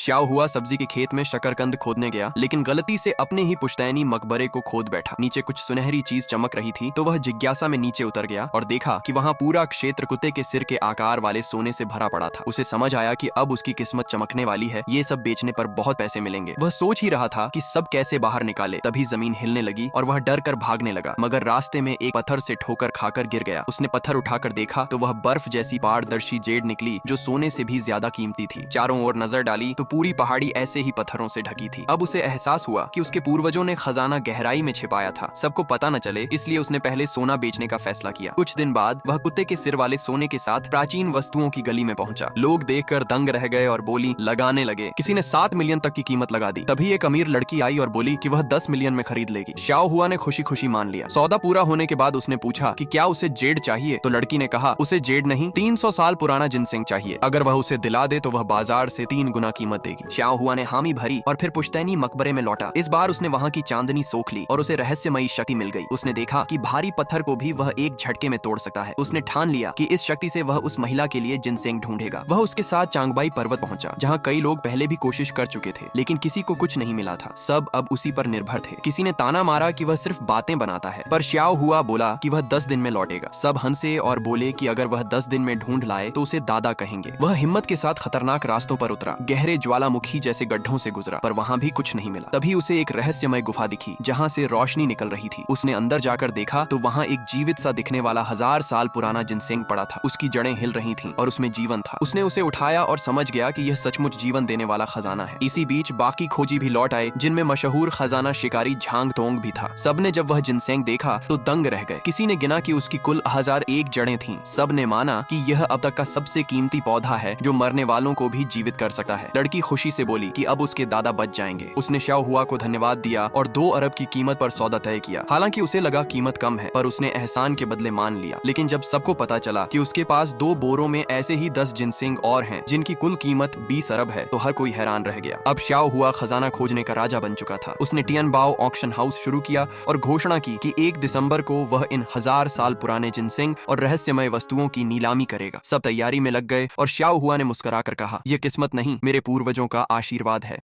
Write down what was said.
श्याओ हुआ सब्जी के खेत में शकरकंद खोदने गया, लेकिन गलती से अपने ही पुश्तैनी मकबरे को खोद बैठा। नीचे कुछ सुनहरी चीज चमक रही थी तो वह जिज्ञासा में नीचे उतर गया और देखा कि वहाँ पूरा क्षेत्र कुत्ते के सिर के आकार वाले सोने से भरा पड़ा था। उसे समझ आया कि अब उसकी किस्मत चमकने वाली है, ये सब बेचने पर बहुत पैसे मिलेंगे। वह सोच ही रहा था कि सब कैसे बाहर निकाले, तभी जमीन हिलने लगी और वह डर कर भागने लगा, मगर रास्ते में एक पत्थर से ठोकर खाकर गिर गया। उसने पत्थर उठाकर देखा तो वह बर्फ जैसी पारदर्शी जेड निकली जो सोने से भी ज्यादा कीमती थी। चारों ओर नजर डाली तो पूरी पहाड़ी ऐसे ही पत्थरों से ढकी थी। अब उसे एहसास हुआ कि उसके पूर्वजों ने खजाना गहराई में छिपाया था, सबको पता न चले, इसलिए उसने पहले सोना बेचने का फैसला किया। कुछ दिन बाद वह कुत्ते के सिर वाले सोने के साथ प्राचीन वस्तुओं की गली में पहुंचा। लोग देखकर दंग रह गए और बोली लगाने लगे। किसी ने 7 मिलियन तक की कीमत लगा दी। तभी एक अमीर लड़की आई और बोली कि वह 10 मिलियन में खरीद लेगी। श्याओ हुआ ने खुशी खुशी मान लिया। सौदा पूरा होने के बाद उसने पूछा कि क्या उसे जेड चाहिए, तो लड़की ने कहा उसे जेड नहीं, 300 साल पुराना जिनसेंग चाहिए। अगर वह उसे दिला दे तो वह बाजार से 3 गुना कीमत देगी। श्याओ हुआ ने हामी भरी और फिर पुश्तैनी मकबरे में लौटा। इस बार उसने वहाँ की चांदनी सोख ली और उसे रहस्यमयी शक्ति मिल गई। उसने देखा कि भारी पत्थर को भी वह एक झटके में तोड़ सकता है। उसने ठान लिया कि इस शक्ति से वह उस महिला के लिए जिनसेंग ढूंढेगा। वह उसके साथ चांगबाई पर्वत पहुंचा, जहाँ कई लोग पहले भी कोशिश कर चुके थे, लेकिन किसी को कुछ नहीं मिला था। सब अब उसी पर निर्भर थे। किसी ने ताना मारा कि वह सिर्फ बातें बनाता है, पर श्याओ हुआ बोला कि वह 10 दिन में लौटेगा। सब हंसे और बोले कि अगर वह 10 दिन में ढूंढ लाए तो उसे दादा कहेंगे। वह हिम्मत के साथ खतरनाक रास्तों पर उतरा, गहरे ज्वालामुखी जैसे गड्ढों से गुजरा, पर वहाँ भी कुछ नहीं मिला। तभी उसे एक रहस्यमय गुफा दिखी जहाँ से रोशनी निकल रही थी। उसने अंदर जाकर देखा तो वहाँ एक जीवित सा दिखने वाला 1000 साल पुराना जिनसेंग पड़ा था। उसकी जड़ें हिल रही थीं और उसमें जीवन था। उसने उसे उठाया और समझ गया कि यह सचमुच जीवन देने वाला खजाना है। इसी बीच बाकी खोजी भी लौट आए, जिनमें मशहूर खजाना शिकारी झांग तोंग भी था। सबने जब वह जिनसेंग देखा तो दंग रह गए। किसी ने गिना कि उसकी कुल 1001 जड़ें थीं। सब ने माना कि यह अब तक का सबसे कीमती पौधा है जो मरने वालों को भी जीवित कर सकता है। लड़की खुशी से बोली कि अब उसके दादा बच जाएंगे। उसने श्याओ हुआ को धन्यवाद दिया और 2 अरब की कीमत पर सौदा तय किया। हालांकि उसे लगा कीमत कम है, पर उसने एहसान के बदले मान लिया। लेकिन जब सबको पता चला कि उसके पास 2 बोरों में ऐसे ही 10 जिनसेंग और हैं जिनकी कुल कीमत 20 अरब है, तो हर कोई हैरान रह गया। अब श्याओ हुआ खजाना खोजने का राजा बन चुका था। उसने टियनबाओ ऑक्शन हाउस शुरू किया और घोषणा की कि 1 दिसंबर को वह इन 1000 साल पुराने जिनसेंग और रहस्यमय वस्तुओं की नीलामी करेगा। सब तैयारी में लग गए और श्याओ हुआ ने मुस्कुराकर कहा, यह किस्मत नहीं, मेरे पूर्वजों का आशीर्वाद है।